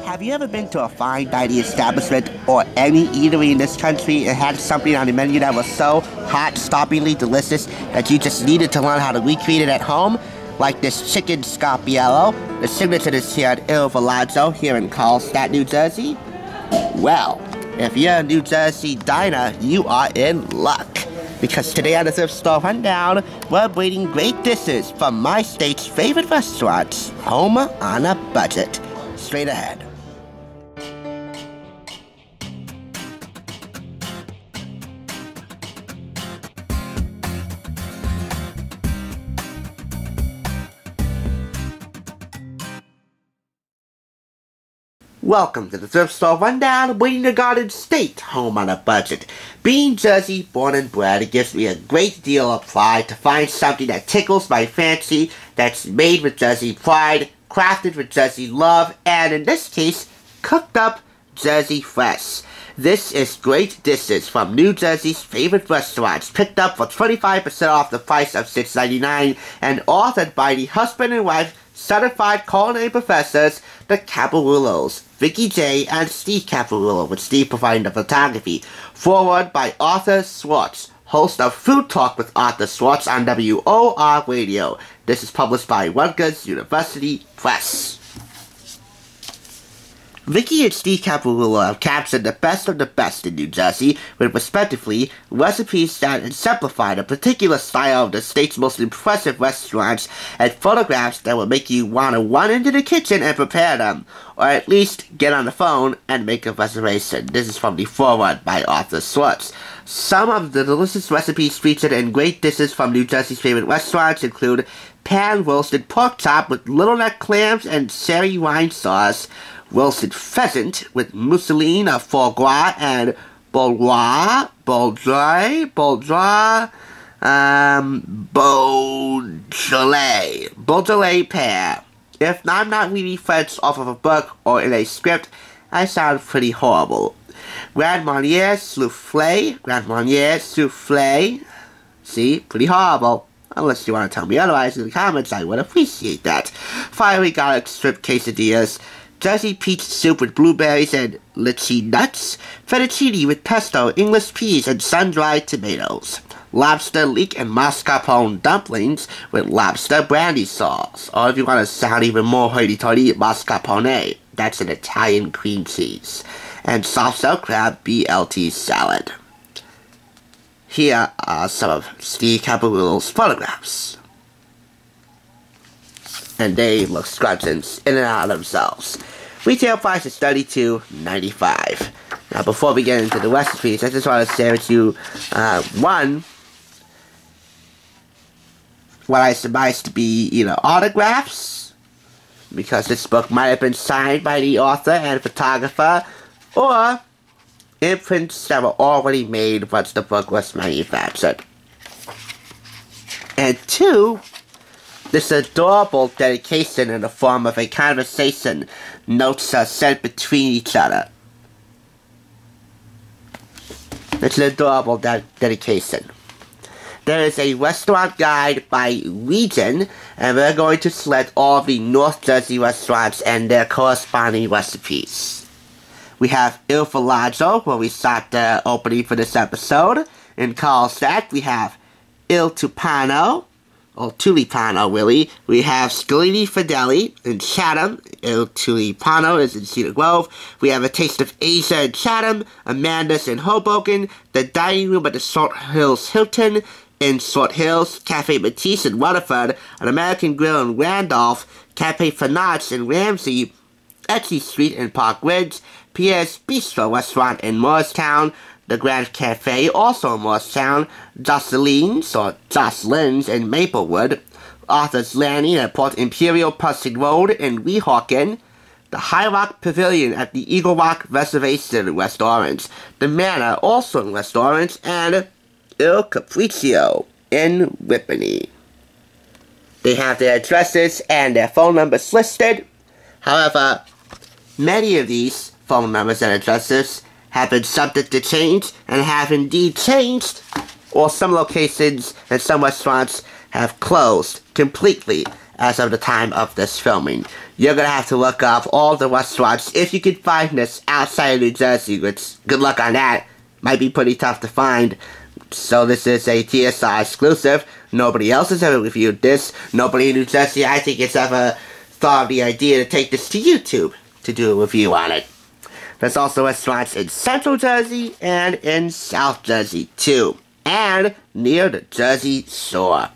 Have you ever been to a fine dining establishment or any eatery in this country and had something on the menu that was so hot-stoppingly delicious that you just needed to learn how to recreate it at home? Like this chicken scampiello, the signature dish here at Il Villaggio here in Carlstadt, New Jersey? Well, if you're a New Jersey diner, you are in luck. Because today on the Thrift Store Rundown, we're bringing great dishes from my state's favorite restaurants, home on a budget. Straight ahead. Welcome to the Thrift Store Rundown, bringing your garden state home on a budget. Being Jersey born and bred, it gives me a great deal of pride to find something that tickles my fancy, that's made with Jersey pride, crafted with Jersey love, and in this case, cooked up Jersey fresh. This is great dishes from New Jersey's favorite restaurants, picked up for 25% off the price of $6.99, and authored by the husband and wife certified culinary professors, the Caparulos, Vicky J. and Steve Caparulo, with Steve providing the photography. Forward by Arthur Swartz, host of Food Talk with Arthur Swartz on WOR Radio. This is published by Rutgers University Press. Vicky and Steve Caparulo have captured the best of the best in New Jersey with, respectively, recipes that exemplify the particular style of the state's most impressive restaurants and photographs that will make you want to run into the kitchen and prepare them, or at least get on the phone and make a reservation. This is from the foreword by Arthur Swartz. Some of the delicious recipes featured in great dishes from New Jersey's favorite restaurants include pan-roasted pork chop with little neck clams and cherry wine sauce, roasted pheasant with mousseline of foie gras and Beaujolais pear. If I'm not reading French off of a book or in a script, I sound pretty horrible. Grand Marnier soufflé. See, pretty horrible. Unless you want to tell me otherwise in the comments, I would appreciate that. Fiery garlic strip quesadillas, Jersey peach soup with blueberries and lychee nuts, fettuccine with pesto, English peas, and sun-dried tomatoes, lobster leek and mascarpone dumplings with lobster brandy sauce, or if you want to sound even more hoity-toity, mascarpone, that's an Italian cream cheese, and soft-shell crab BLT salad. Here are some of Steve Caparulo's photographs. And they look scrumptious in and out of themselves. Retail price is $32.95. Now, before we get into the recipes, I just want to share with you, one, what I surmise to be, autographs, because this book might have been signed by the author and photographer, or imprints that were already made once the book was manufactured. And two, this adorable dedication in the form of a conversation. Notes are sent between each other. It's an adorable dedication. There is a restaurant guide by region, and we're going to select all of the North Jersey restaurants and their corresponding recipes. We have Il Villaggio, where we sought the opening for this episode. In Carlstadt, we have Il Tupano, or Tulipano, really. We have Scalini Fedeli in Chatham. Il Tulipano is in Cedar Grove. We have A Taste of Asia in Chatham. Amanda's in Hoboken. The Dining Room at the Short Hills Hilton in Short Hills. Cafe Matisse in Rutherford. An American Grill in Randolph. Cafe Fanage in Ramsey. Etsy Street in Park Ridge. Pierre's Bistro Restaurant in Morristown. The Grand Cafe, also in Morristown, Jocelyn's in Maplewood, Arthur's Landing at Port Imperial Pussing Road in Weehawken, the High Rock Pavilion at the Eagle Rock Reservation in West Orange, the Manor, also in West Orange, and Il Capriccio in Whippany. They have their addresses and their phone numbers listed. However, many of these phone numbers and addresses have been subject to change and have indeed changed, or some locations and some restaurants have closed completely as of the time of this filming. You're gonna have to look up all the restaurants if you can find this outside of New Jersey, which, good luck on that. Might be pretty tough to find. So this is a TSI exclusive. Nobody else has ever reviewed this. Nobody in New Jersey, I think, has ever thought of the idea to take this to YouTube to do a review on it. There's also restaurants in Central Jersey and in South Jersey too, and near the Jersey Shore.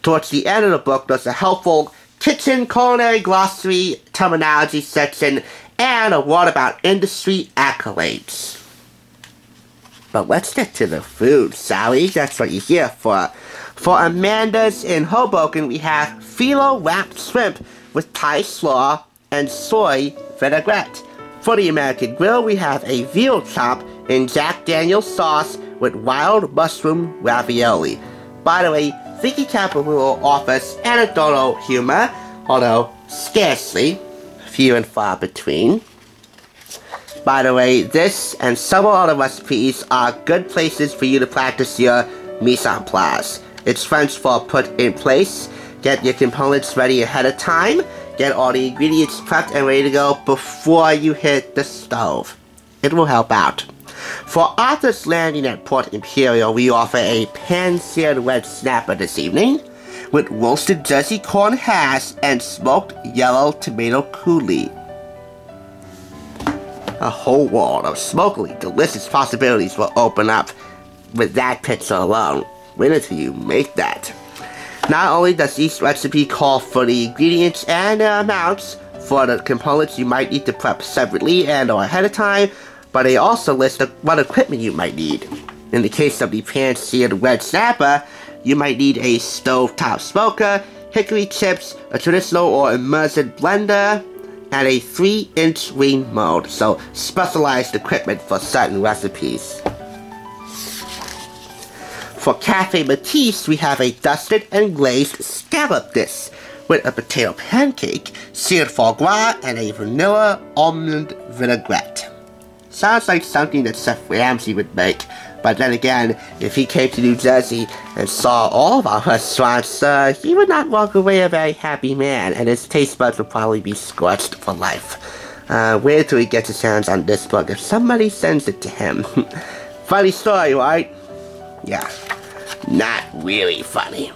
Towards the end of the book, there's a helpful kitchen culinary glossary terminology section and a word about industry accolades. But let's get to the food, Sally. That's what you're here for. For Amanda's in Hoboken, we have phyllo wrapped shrimp with Thai slaw and soy vinaigrette. For the American Grill, we have a veal chop in Jack Daniel's sauce with wild mushroom ravioli. By the way, Vicky Caparulo offers anecdotal humor, although scarcely, few and far between. By the way, this and several other recipes are good places for you to practice your mise en place. It's French for put in place. Get your components ready ahead of time. Get all the ingredients prepped and ready to go before you hit the stove. It will help out. For Arthur's Landing at Port Imperial, we offer a pan-seared red snapper this evening with roasted Jersey corn hash and smoked yellow tomato coulis. A whole world of smokily delicious possibilities will open up with that picture alone. Wait until you make that. Not only does each recipe call for the ingredients and their amounts for the components you might need to prep separately and or ahead of time, but they also list what equipment you might need. In the case of the pan-seared red snapper, you might need a stovetop smoker, hickory chips, a traditional or immersion blender, and a 3-inch ring mold, so specialized equipment for certain recipes. For Cafe Matisse, we have a dusted and glazed scallop dish with a potato pancake, seared foie gras, and a vanilla almond vinaigrette. Sounds like something that Chef Ramsay would make, but then again, if he came to New Jersey and saw all of our restaurants, he would not walk away a very happy man, and his taste buds would probably be scorched for life. Wait till he gets his hands on this book if somebody sends it to him. Funny story, right? Yeah, not really funny.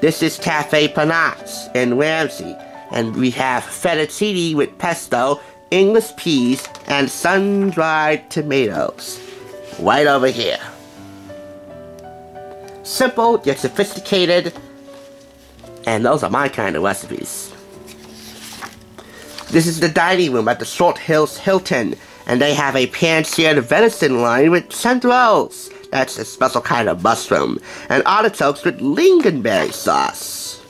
This is Cafe Panache in Ramsey, and we have fettuccine with pesto, English peas, and sun-dried tomatoes. Right over here. Simple yet sophisticated, and those are my kind of recipes. This is the dining room at the Short Hills Hilton, and they have a pan-seared venison loin with chanterelles. That's a special kind of mushroom, and artichokes with lingonberry sauce.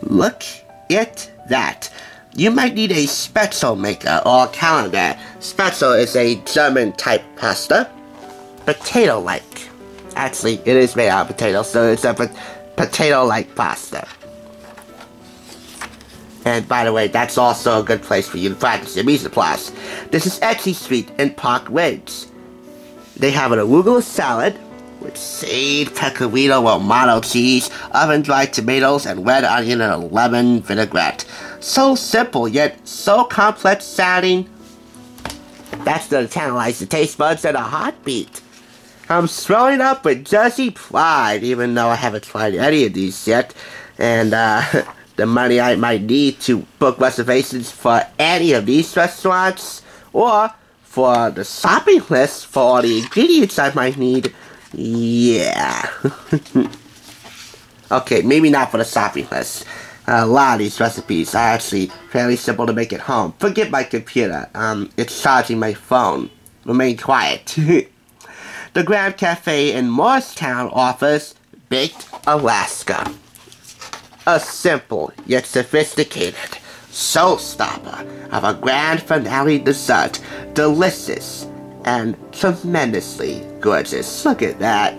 Look at that. You might need a Spätzle maker or a calendar. Spätzle is a German-type pasta. Potato-like. Actually, it is made out of potatoes, so it's a potato-like pasta. And by the way, that's also a good place for you to practice your mise en place. This is Etsy Street in Park Ridge. They have an arugula salad with sage, pecorino romano cheese, oven-dried tomatoes, and red onion and a lemon vinaigrette. So simple, yet so complex sounding. That's gonna tantalize the taste buds at a heartbeat. I'm throwing up with Jersey pride, even though I haven't tried any of these yet. And, the money I might need to book reservations for any of these restaurants, or for the shopping list for all the ingredients I might need, yeah. Okay, maybe not for the shopping list. A lot of these recipes are actually fairly simple to make at home. Forget my computer. It's charging my phone. Remain quiet. The Grand Cafe in Morristown offers Baked Alaska. A simple yet sophisticated showstopper of a grand finale dessert. Delicious and tremendously gorgeous. Look at that.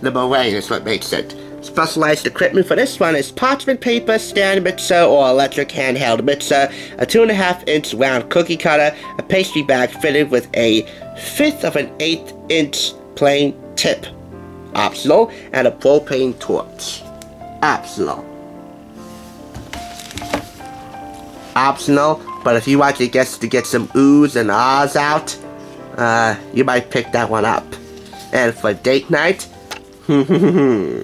The meringue is what makes it. Specialized equipment for this one is parchment paper, stand mixer, or electric handheld mixer, a 2.5-inch round cookie cutter, a pastry bag fitted with a 1/5 of an 1/8 inch plain tip, Optional. And a propane torch. Optional. Optional, but if you want your guests to get some oohs and ahs out, you might pick that one up. And for date night, give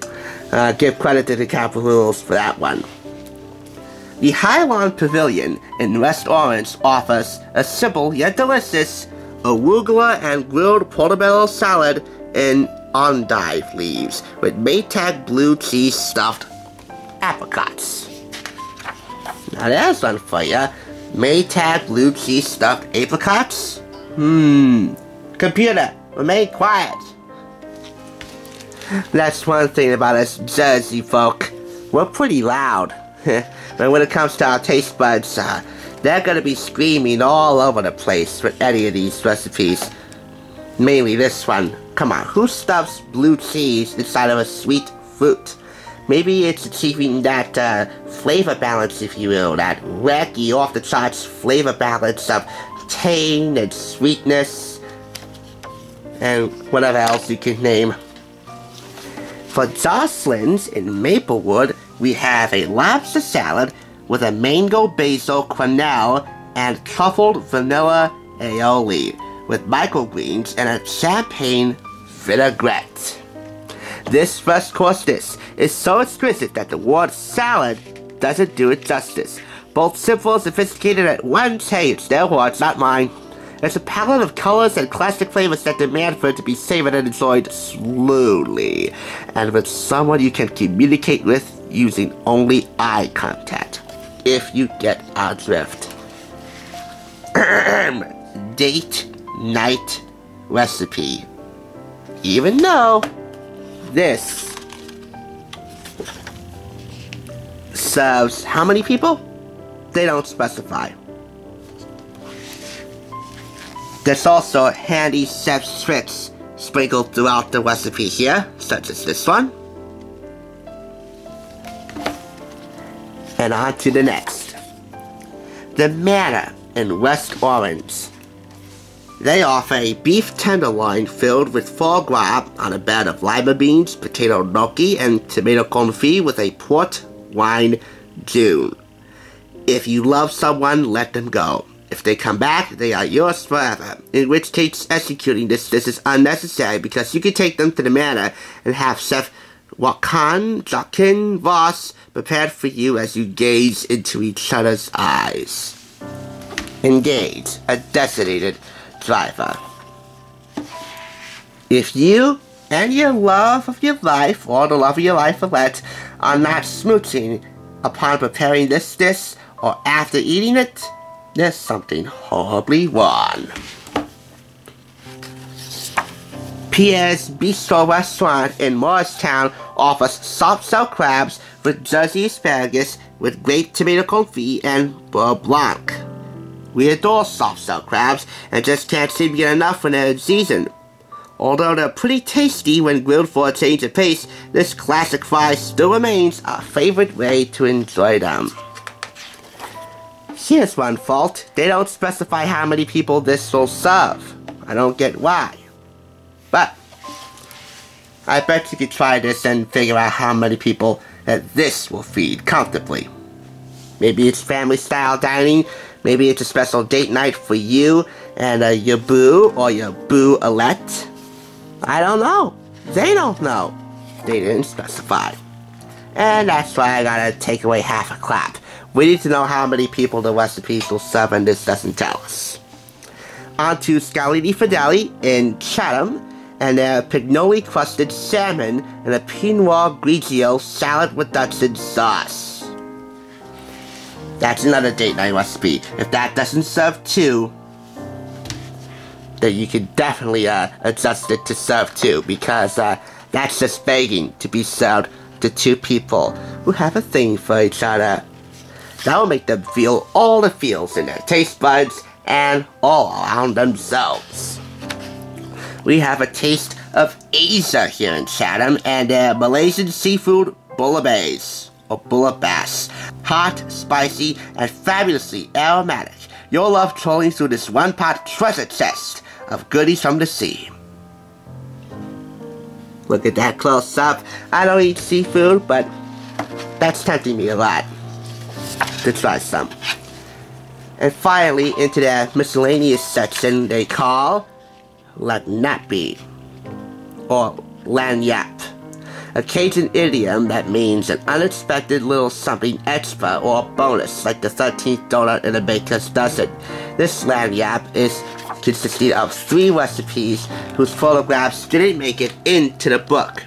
credit to the Capitol Rules for that one. The Highland Pavilion in West Orange offers a simple yet delicious arugula and grilled portobello salad in endive leaves with Maytag blue cheese stuffed apricots. Now there's one for ya. Maytag blue cheese stuffed apricots? Computer, remain quiet. That's one thing about us Jersey folk. We're pretty loud. But when it comes to our taste buds, they're gonna be screaming all over the place with any of these recipes. Mainly this one. Come on, who stuffs blue cheese inside of a sweet fruit? Maybe it's achieving that flavor balance, if you will, that wacky off-the-charts flavor balance of tang and sweetness and whatever else you can name. For Jocelyn's in Maplewood, we have a lobster salad with a mango basil quenelle and truffled vanilla aioli with microgreens and a champagne vinaigrette. This first course dish is so exquisite that the word salad doesn't do it justice. Both simple and sophisticated at once. Hey, it's their words, not mine. It's a palette of colors and classic flavors that demand for it to be savored and enjoyed slowly, and with someone you can communicate with using only eye contact, if you get our drift. Date night recipe. Even though this serves how many people? They don't specify. There's also handy chef's tricks sprinkled throughout the recipe here, such as this one. And on to the next. The Manor in West Orange. They offer a beef tenderloin filled with foie gras on a bed of lima beans, potato gnocchi, and tomato confit with a port wine June. If you love someone, let them go. If they come back, they are yours forever. In which case, executing this is unnecessary because you can take them to the manor and have Chef Joaquin Voss prepared for you as you gaze into each other's eyes. Engage a designated driver. If you and your love of your life, or the love of your life-elect, are not smooching upon preparing this dish or after eating it, there's something horribly wrong. Pierre's Bistro Restaurant in Morristown offers soft-shell crabs with Jersey asparagus with grape tomato confit and beurre blanc. We adore soft-shell crabs and just can't seem to get enough when they're in season. Although they're pretty tasty when grilled for a change of pace, this classic fry still remains our favorite way to enjoy them. Here's one fault. They don't specify how many people this will serve. I don't get why. But I bet you could try this and figure out how many people that this will feed comfortably. Maybe it's family-style dining. Maybe it's a special date night for you and your boo or your boo-alette. I don't know. They don't know. They didn't specify. And that's why I gotta take away half a clap. We need to know how many people the recipes will serve, and this doesn't tell us. On to Scalini Fideli in Chatham, and their pignoli-crusted salmon and a Pinot Grigio salad with Dutton sauce. That's another date night recipe. If that doesn't serve two, then you can definitely adjust it to serve two, because that's just begging to be served to two people who have a thing for each other. That will make them feel all the feels in their taste buds and all around themselves. We have a taste of Asia here in Chatham and their Malaysian seafood bouillabaisse, or bouillabaisse. Hot, spicy, and fabulously aromatic. You'll love trolling through this one-pot treasure chest of goodies from the sea. Look at that close up. I don't eat seafood, but that's tempting me a lot to try some. And finally, into the miscellaneous section they call lagnappe, or lagniappe. A Cajun idiom that means an unexpected little something extra or bonus, like the 13th donut in a baker's dozen. This lagniappe is consisting of 3 recipes whose photographs didn't make it into the book.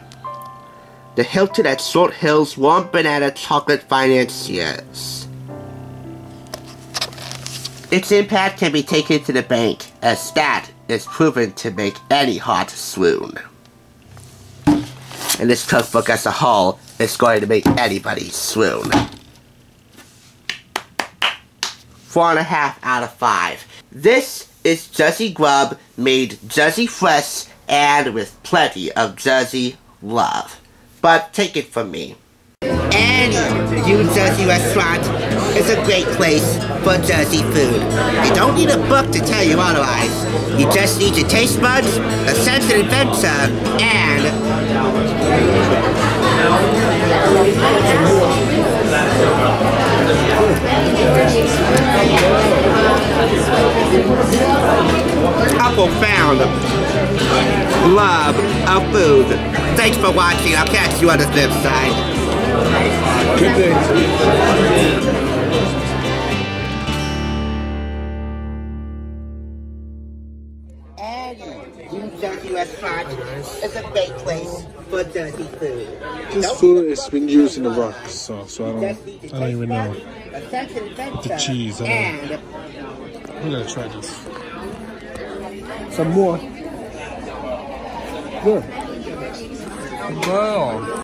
The Hilton at Short Hills Warm Banana Chocolate Financiers. Its impact can be taken to the bank, as that is proven to make any heart swoon. And this cookbook as a whole is going to make anybody swoon. 4.5 out of 5. This is Jersey Grub, made Jersey fresh and with plenty of Jersey love. But take it from me, any New Jersey restaurant is a great place for Jersey food. You don't need a book to tell you otherwise. You just need your taste buds, a sense of adventure, and a profound love of food. Thanks for watching. I'll catch you on the flip side. Good day. New Jersey restaurant is a great place for Jersey food. This food is been used in the rocks, so I don't even know. The cheese, we're gonna try this. Some more. Good. Wow.